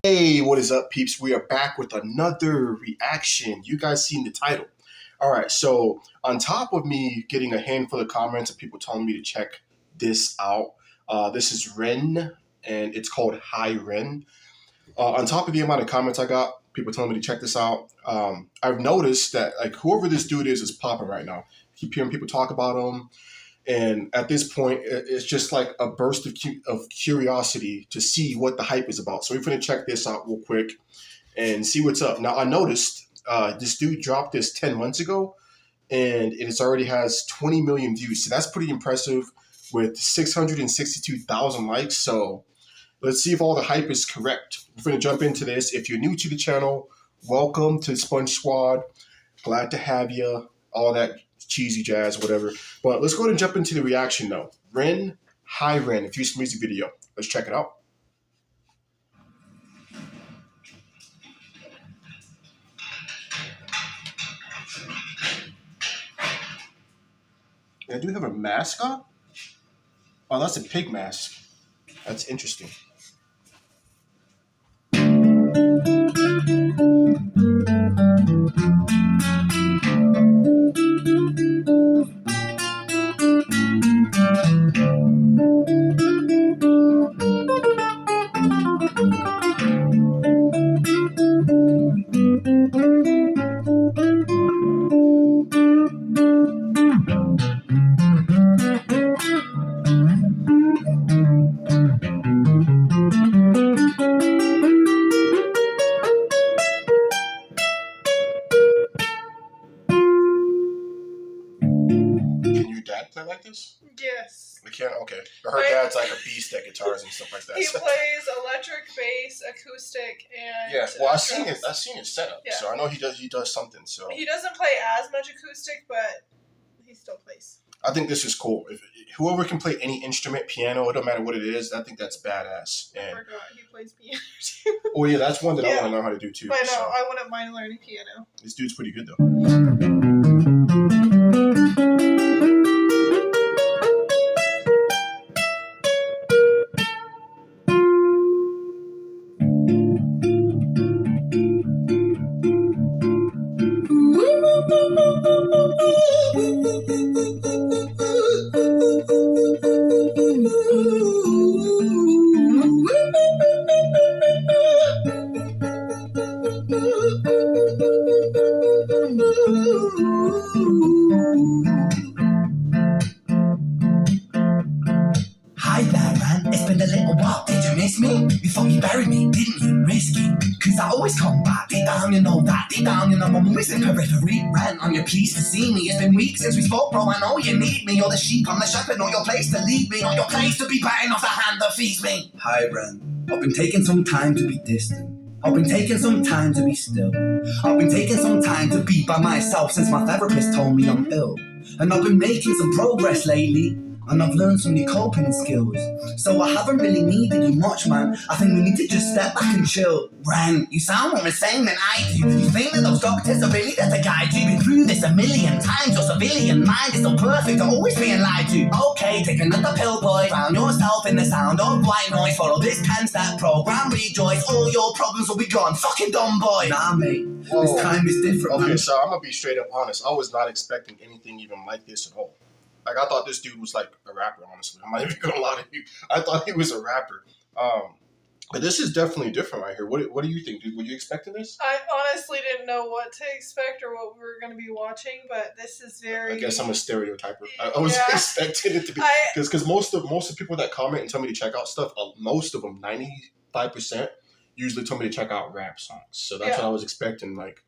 Hey, what is up, peeps? We are back with another reaction. You guys seen the title. All right, so on top of me getting a handful of comments of people telling me to check this out, this is Ren, and it's called Hi Ren. On top of the amount of comments I got, people telling me to check this out, I've noticed that like whoever this dude is popping right now. I keep hearing people talk about him. And at this point, it's just like a burst of curiosity to see what the hype is about. So we're going to check this out real quick and see what's up. Now, I noticed this dude dropped this 10 months ago, and it already has 20 million views. So that's pretty impressive with 662,000 likes. So let's see if all the hype is correct. We're going to jump into this. If you're new to the channel, welcome to Sponge Squad. Glad to have you. All that cheesy jazz, whatever. But let's go ahead and jump into the reaction now. Ren, Hi Ren, a Fusion music video. Let's check it out. I do have a mask on? Oh, that's a pig mask. That's interesting. Can your dad play like this? Yes. We can't? Okay. Her dad's like a beast at guitars and stuff like that. He plays electric bass, acoustic, and yeah. Well, I've seen his setup, yeah. so I know he does something. So he doesn't play as much acoustic, but he still plays. I think this is cool. If whoever can play any instrument, piano, it don't matter what it is. I think that's badass. And I forgot he plays piano too. Oh yeah, that's one that I want to learn how to do too. I know. So. I wouldn't mind learning piano. This dude's pretty good though. Hi there, man. It's been a little while. Did you miss me? You thought you buried me, didn't you? Risky. Cause I always come back. Deep down, you know that. Deep down, you know I'm always in periphery. Ran on your pleased to see me. It's been weeks since we spoke, bro. I know you need me. You're the sheep, I'm the shepherd. Not your place to lead me. Not your place to be batting off the hand that feeds me. Hi, Ren. I've been taking some time to be distant. I've been taking some time to be still. I've been taking some time to be by myself since my therapist told me I'm ill. And I've been making some progress lately. And I've learned some new coping skills. So I haven't really needed you much, man. I think we need to just step back and chill. Ren, you sound more insane than I do. You think that those doctors are really there to guide you? Been through this a million times. Your civilian mind is so perfect, you're always being lied to. Okay, take another pill, boy. Drown yourself in the sound of white noise. Follow this 10-step program, rejoice. All your problems will be gone. Fucking dumb boy. Nah, mate. Whoa. This time is different. Okay, man. so I'm gonna be straight up honest. I was not expecting anything even like this at all. Like, I thought this dude was like a rapper, honestly. I'm not even gonna lie to you. I thought he was a rapper. But this is definitely different right here. What do you think, dude? Were you expecting this? I honestly didn't know what to expect or what we were going to be watching, but this is very... I guess I'm a stereotyper. I was expecting it to be... Because most of people that comment and tell me to check out stuff, most of them, 95%, usually tell me to check out rap songs. So that's what I was expecting, like,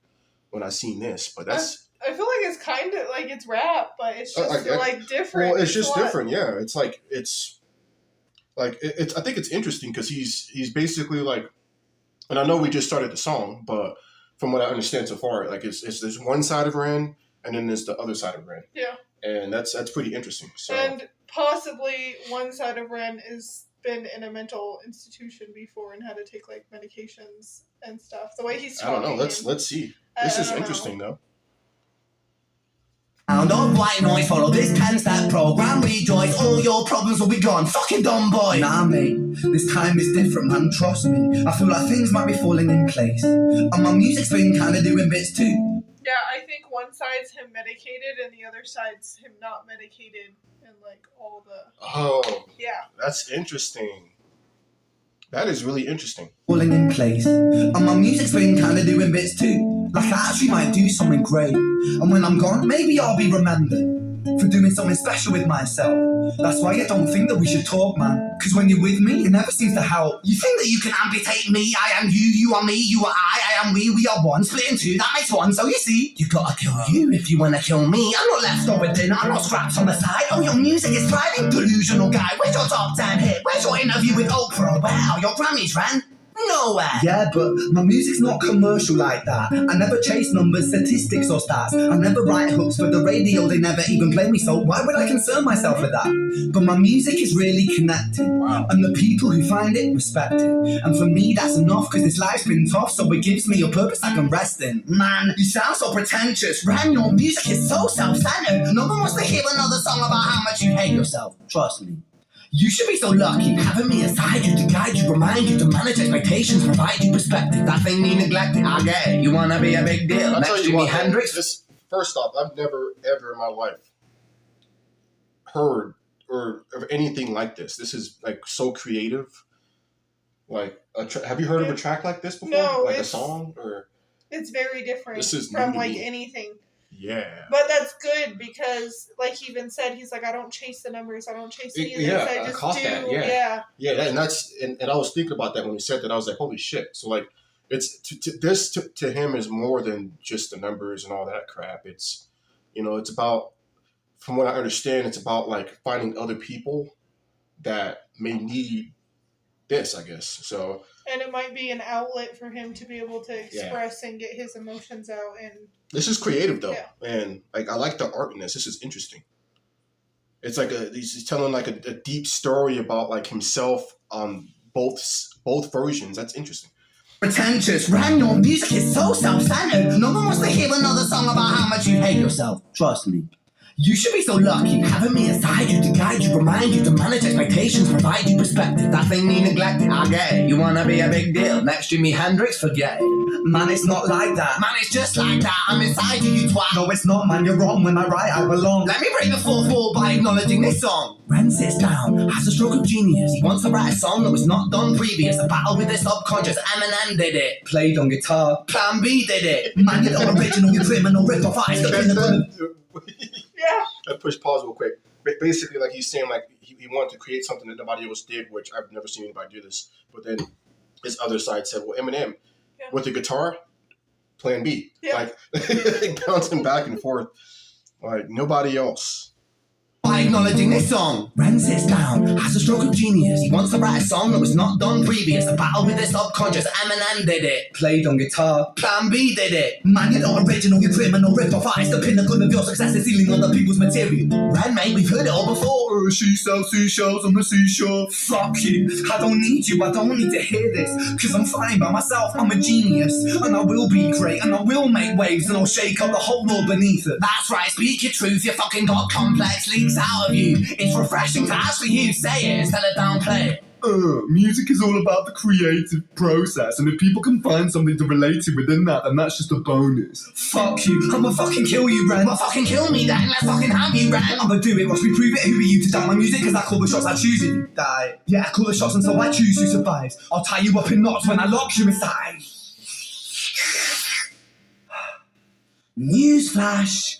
when I seen this. But that's... I feel like it's kind of like it's rap, but it's just like different. Well, it's just different, yeah. It's like it's I think it's interesting because he's basically like, and I know we just started the song, but from what I understand so far, like it's there's one side of Ren and then there's the other side of Ren. Yeah. And that's pretty interesting. So and possibly one side of Ren is been in a mental institution before and had to take like medications and stuff. The way he's talking. I don't know. Let's see. This is interesting though. Sound of white noise, follow this 10-step program. Rejoice, all your problems will be gone. Fucking dumb boy. Nah, mate, this time is different, man. Trust me. I feel like things might be falling in place, and my music's been kind of doing bits too. Yeah, I think one side's him medicated and the other side's him not medicated, and like all the. Oh, Yeah. that's interesting. That is really interesting. Falling in place, and my music's been kind of doing bits too. Like I actually might do something great, and when I'm gone, maybe I'll be remembered for doing something special with myself. That's why I don't think that we should talk, man. Cause when you're with me, it never seems to help. You think that you can amputate me? I am you, you are me, you are I am we are one. Split in two, that makes one. So you see, you gotta kill you if you wanna kill me. I'm not leftover dinner, I'm not scraps on the side. Oh, your music is thriving, delusional guy. Where's your top 10 hit? Where's your interview with Oprah? Wow, your Grammys ran nowhere. Yeah, but my music's not commercial like that. I never chase numbers, statistics or stats. I never write hooks for the radio, they never even play me, so why would I concern myself with that? But my music is really connected, and the people who find it respect it. And for me that's enough, cause this life's been tough, so it gives me a purpose I can rest in. Man, you sound so pretentious. Ran, your music is so self-centered. No one wants to hear another song about how much you hate yourself. Trust me. You should be so lucky, having me aside you to guide you, remind you to manage expectations, provide you perspective. That thing you neglected, I get it. You wanna be a big deal. I'll Next tell to you me, what, Hendrix. this, first off, I've never ever in my life heard or of anything like this. This is like so creative. Like, have you heard of a track like this before? No, like a song or? It's very different This is from new to like me. anything. Yeah. But that's good because, like he even said, he's like, I don't chase the numbers, I don't chase any of this. Yeah, I I just caught do. that, yeah. Yeah, and that's and I was thinking about that when he said that. I was like, holy shit! So like, it's to him is more than just the numbers and all that crap. It's it's about, from what I understand, it's about like finding other people that may need this, I guess. So. And it might be an outlet for him to be able to express and get his emotions out. And this is creative though, yeah. and like I like the art in this. This is interesting. It's like he's telling like a deep story about like himself on both versions. That's interesting. Pretentious, Ran, your music is so self-centered. No one wants to hear another song about how much you hate yourself. Trust me. You should be so lucky, having me aside you to guide you, remind you to manage expectations, provide you perspective. That thing you neglected, I get it. You wanna be a big deal. Next to me, Hendrix, forget it. Man, it's not like that. Man, it's just like that. I'm inside you, you twat. No, it's not, man. You're wrong. When I write, I belong. Let me break the fourth wall by acknowledging this song. Ren sits down, has a stroke of genius. He wants to write a song that was not done previous. A battle with the subconscious. Eminem did it. Played on guitar. Plan B did it. Man, you're not original. You criminal rip-off. Yeah. I push pause real quick. Basically, like he's saying, like he wanted to create something that nobody else did, which I've never seen anybody do this. But then his other side said, "Well, Eminem with the guitar, Plan B, like bouncing back and forth, like nobody else." By acknowledging this song, Ren sits down, has a stroke of genius. He wants to write a song that was not done previous. A battle with the subconscious. Eminem did it. Played on guitar. Plan B did it. Man, you're not original. You criminal rip-off. It's the pinnacle of your success is stealing other people's material. Ren, mate, we've heard it all before. She sells seashells on the seashore. Fuck you. I don't need you. I don't need to hear this. Cause I'm fine by myself. I'm a genius. And I will be great. And I will make waves. And I'll shake up the whole world beneath it. That's right. Speak your truth. You fucking got complex leaks out of you. It's refreshing to actually hear you say it instead of downplay it. Music is all about the creative process, and if people can find something to relate to within that, then that's just a bonus. Fuck you, I'ma fucking kill you, Ren. Well, fucking kill me then, let's fucking have you, Ren. I'ma do it, watch me prove it. Who are you to doubt my music? Cause I call the shots, I choose it. You die. Yeah, I call the shots, and so I choose who survives. I'll tie you up in knots when I lock you inside. Newsflash.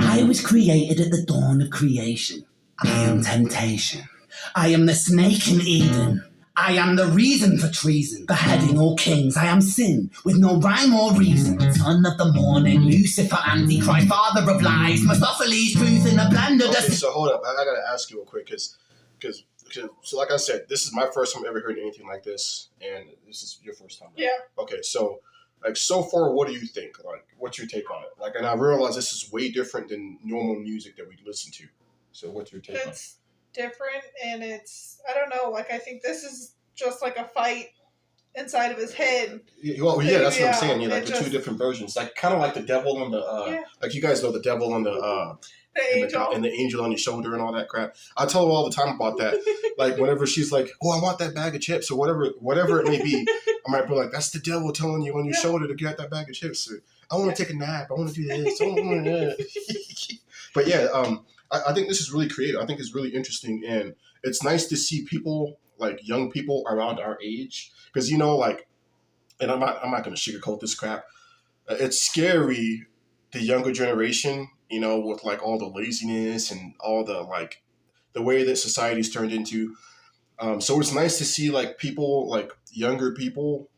I was created at the dawn of creation. I am temptation. I am the snake in Eden. I am the reason for treason, beheading all kings. I am sin, with no rhyme or reason. Son of the morning, Lucifer, Antichrist, father of lies. Mustopheles, truth in a blender. Okay, so hold up. I gotta ask you real quick, because so like I said, this is my first time ever hearing anything like this, and this is your first time, right? Yeah. Okay, so like so far, what do you think? Like, what's your take on it? Like, and I realize this is way different than normal music that we listen to. So, what's your take on it? It's different, and it's, I don't know, like I think this is just like a fight inside of his head. Well, yeah, that's what I'm saying. Yeah, it like the two just- different versions, like kind of like the devil and the like you guys know the devil and the angel. and the angel on your shoulder and all that crap. I tell her all the time about that. Like whenever she's like, "Oh, I want that bag of chips" or whatever it may be, I might be like, "That's the devil telling you on your shoulder to get that bag of chips." Or, I want to take a nap. I want to do this. I want to. But yeah, I think this is really creative. I think it's really interesting, and it's nice to see people like young people around our age, because like, and I'm not going to sugarcoat this crap. It's scary, the younger generation, with like all the laziness and all the like the way that society's turned into. So it's nice to see like people, like younger people,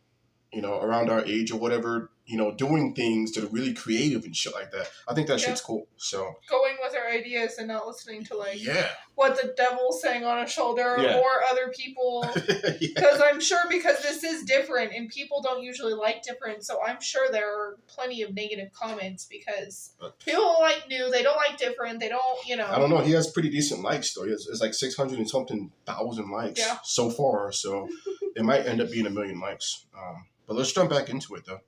around our age or whatever, doing things that are really creative and shit like that. I think that shit's cool. So going with our ideas and not listening to like what the devil's saying on a shoulder or other people. Because I'm sure this is different and people don't usually like different. So I'm sure there are plenty of negative comments because people don't like new. They don't like different. They don't, I don't know. He has pretty decent likes though. It's like 600 and something thousand likes so far. So it might end up being 1 million likes. But let's jump back into it though.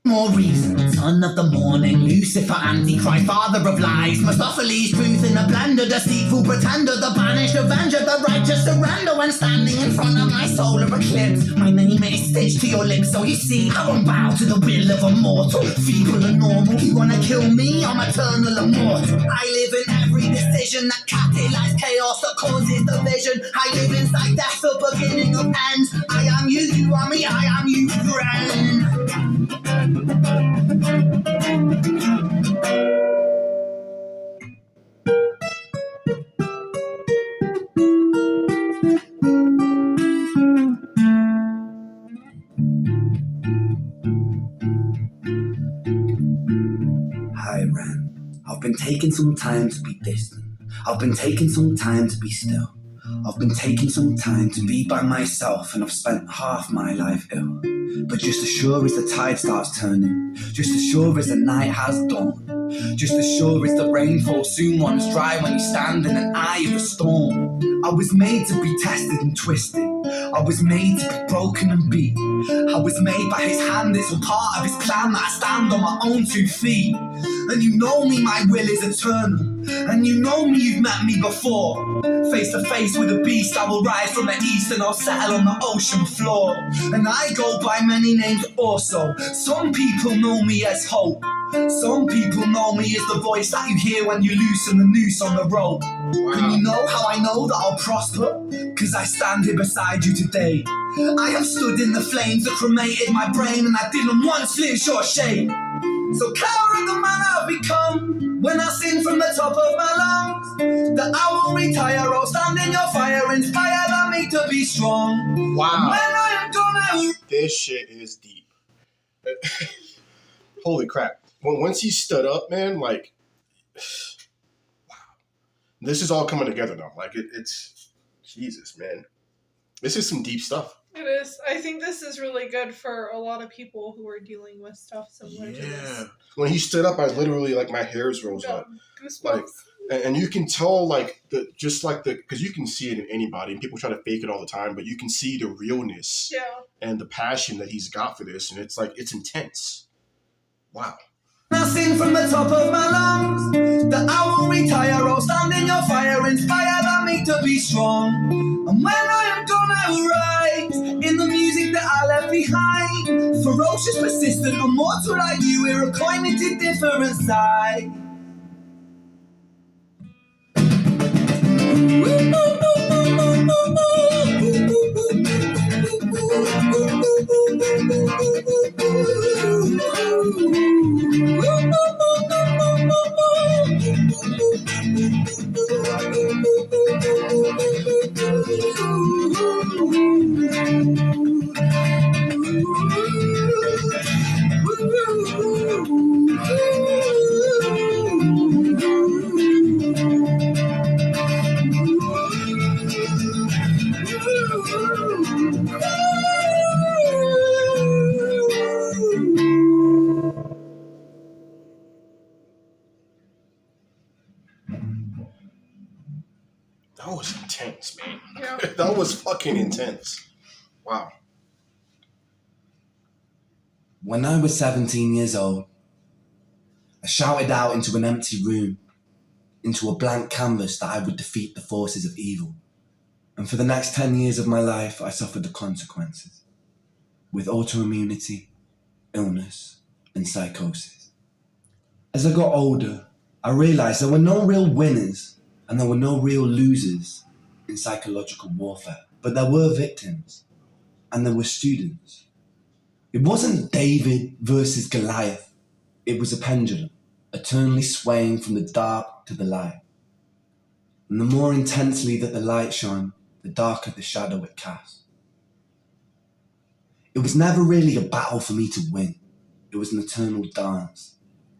More reason, son of the morning, Lucifer, Antichrist, father of lies, Mephistopheles, truth in a blender, deceitful pretender, the banished avenger, the righteous surrender when standing in front of my solar eclipse. My name is stitched to your lips, so you see, I won't bow to the will of a mortal, feeble and normal. You wanna kill me? I'm eternal immortal. I live in every decision that catalyzes chaos, that causes division. I live inside death, the beginning of ends. I am you, you are me, I am you, friend. Hi, Ren. I've been taking some time to be distant. I've been taking some time to be still. I've been taking some time to be by myself, and I've spent half my life ill. But just as sure as the tide starts turning, just as sure as the night has dawned, just as sure as the rain falls soon runs dry when you stand in an eye of a storm. I was made to be tested and twisted. I was made to be broken and beat. I was made by his hand, it's a part of his plan that I stand on my own 2 feet. And you know me, my will is eternal. And you know me, you've met me before. Face to face with a beast, I will rise from the east and I'll settle on the ocean floor. And I go by many names also. Some people know me as hope. Some people know me as the voice that you hear when you loosen the noose on the rope. And you know how I know that I'll prosper? Cause I stand here beside you today. I have stood in the flames that cremated my brain, and I didn't once flinch or shame. So coward the man I've become, when I sing from the top of my lungs, that I won't retire, I'll stand in your fire, inspired by me to be strong. Wow. When I am gone, this shit is deep. Holy crap. Once he stood up, man, like, wow. This is all coming together now. Like, it's, Jesus, man. This is some deep stuff. It is. I think this is really good for a lot of people who are dealing with stuff similar to this. When he stood up, I literally, like, my hairs rose up. Goosebumps. Like, and you can tell, like, because you can see it in anybody, and people try to fake it all the time, but you can see the realness and the passion that he's got for this, and it's, like, it's intense. Wow. I sing from the top of my lungs, that I won't retire, I'll stand in your fire, inspired by me to be strong. And when I am gone, I will rise in the music that I left behind. Ferocious, persistent, immortal like you, we're acclaiming to different sides. That was intense, man. Yeah. That was fucking intense. Wow. When I was 17 years old, I shouted out into an empty room, into a blank canvas, that I would defeat the forces of evil. And for the next 10 years of my life, I suffered the consequences, with autoimmunity, illness, and psychosis. As I got older, I realized there were no real winners and there were no real losers in psychological warfare, but there were victims and there were students. It wasn't David versus Goliath. It was a pendulum, eternally swaying from the dark to the light. And the more intensely that the light shone, the darker the shadow it cast. It was never really a battle for me to win. It was an eternal dance.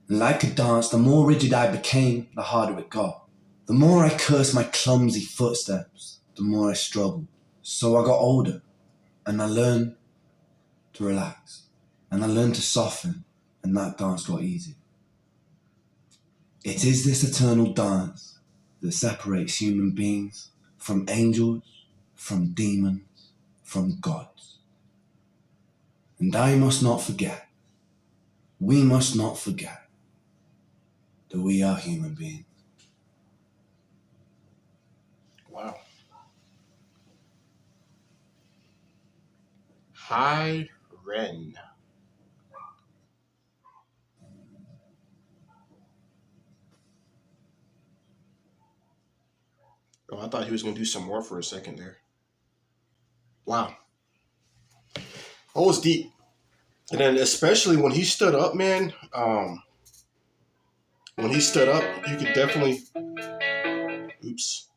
And like a dance, the more rigid I became, the harder it got. The more I cursed my clumsy footsteps, the more I struggled. So I got older, and I learned to relax. And I learned to soften, and that dance got easier. It is this eternal dance that separates human beings from angels, from demons, from gods. And I must not forget, we must not forget, that we are human beings. Wow. Hi, Ren. Oh, I thought he was going to do some more for a second there. Wow. That was deep. And then especially when he stood up, man, when he stood up, you could definitely, oops.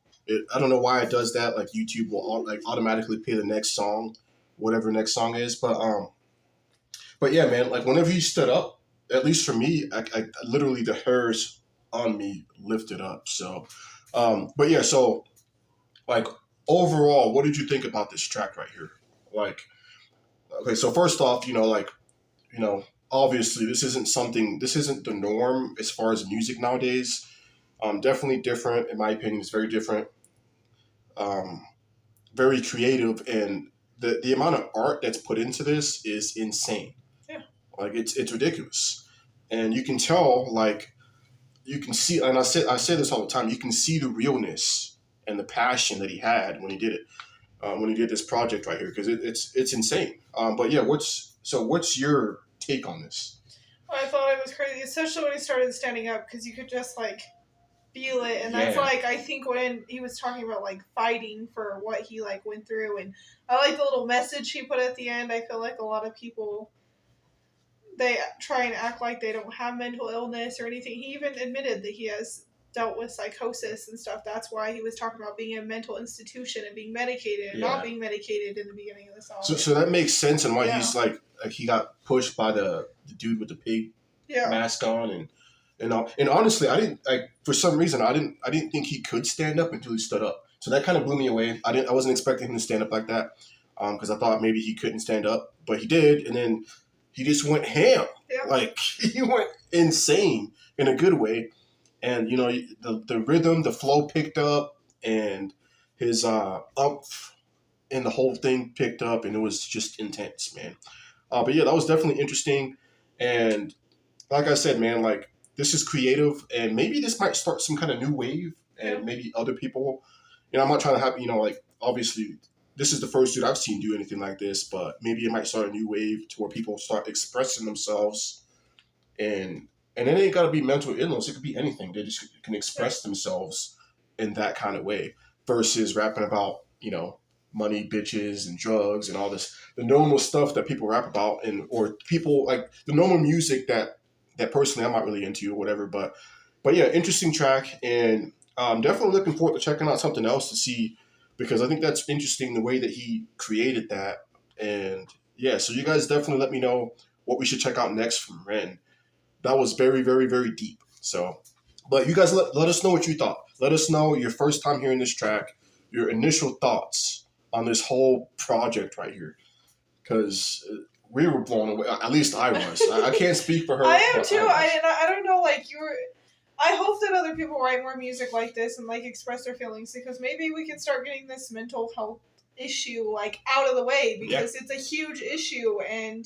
I don't know why it does that. Like YouTube will automatically play the next song, whatever next song is. But yeah, man, like whenever he stood up, at least for me, I literally the hairs on me lifted up. So, but yeah, so like overall, what did you think about this track right here? Like, okay, so first off, obviously this isn't the norm as far as music nowadays. Definitely different, in my opinion. It's very different, very creative, and the amount of art that's put into this is insane. Yeah, like it's ridiculous, and you can tell, like you can see, and I say this all the time. You can see the realness and the passion that he had when he did it, when he did this project right here, because it's insane. But yeah, what's your take on this? I thought it was crazy, especially when he started standing up, because you could just like feel it, and that's like, I think when he was talking about like fighting for what he like went through, and I like the little message he put at the end. I feel like a lot of people, they try and act like they don't have mental illness or anything. He even admitted that he has dealt with psychosis and stuff. That's why he was talking about being in a mental institution and being medicated and not being medicated in the beginning of the song. So that makes sense, and why he's like he got pushed by the dude with the pig mask on, and honestly, I didn't for some reason I didn't think he could stand up until he stood up. So that kind of blew me away. I wasn't expecting him to stand up like that, because I thought maybe he couldn't stand up, but he did, and then he just went ham. Like he went insane in a good way. And the rhythm, the flow picked up, and his umph and the whole thing picked up, and it was just intense, man. But yeah, that was definitely interesting. And like I said, man, like this is creative, and maybe this might start some kind of new wave, and maybe other people. I'm not trying to have like obviously this is the first dude I've seen do anything like this, but maybe it might start a new wave to where people start expressing themselves, and it ain't got to be mental illness. It could be anything. They just can express themselves in that kind of way versus rapping about, money, bitches, and drugs and all this, the normal stuff that people rap about, or people like the normal music that personally I'm not really into or whatever. But yeah, interesting track, and I'm definitely looking forward to checking out something else to see, because I think that's interesting the way that he created that. And yeah, so you guys definitely let me know what we should check out next from Ren. That was very, very, very deep. So, but you guys let us know what you thought. Let us know your first time hearing this track, your initial thoughts on this whole project right here. Because we were blown away. At least I was. I can't speak for her. I am too. I don't know, like you were. I hope that other people write more music like this and like express their feelings, because maybe we can start getting this mental health issue like out of the way, because it's a huge issue, and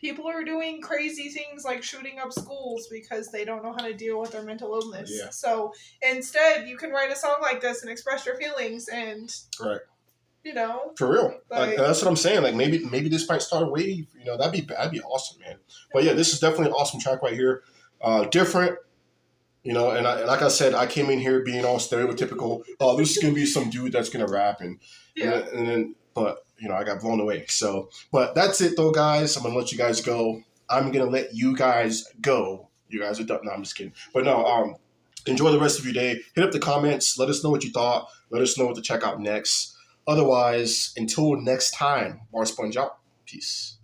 people are doing crazy things like shooting up schools because they don't know how to deal with their mental illness. Yeah. So instead, you can write a song like this and express your feelings, and you know, for real. Like that's what I'm saying. Like maybe this might start a wave. You know, that'd be awesome, man. But yeah, this is definitely an awesome track right here. Different. You know, and like I said, I came in here being all stereotypical. Oh, this is gonna be some dude that's gonna rap, and then, but you know, I got blown away. So, but that's it though, guys. I'm gonna let you guys go. I'm gonna let you guys go. You guys are done. No, I'm just kidding. But no, enjoy the rest of your day. Hit up the comments. Let us know what you thought. Let us know what to check out next. Otherwise, until next time, Bar Sponge out. Peace.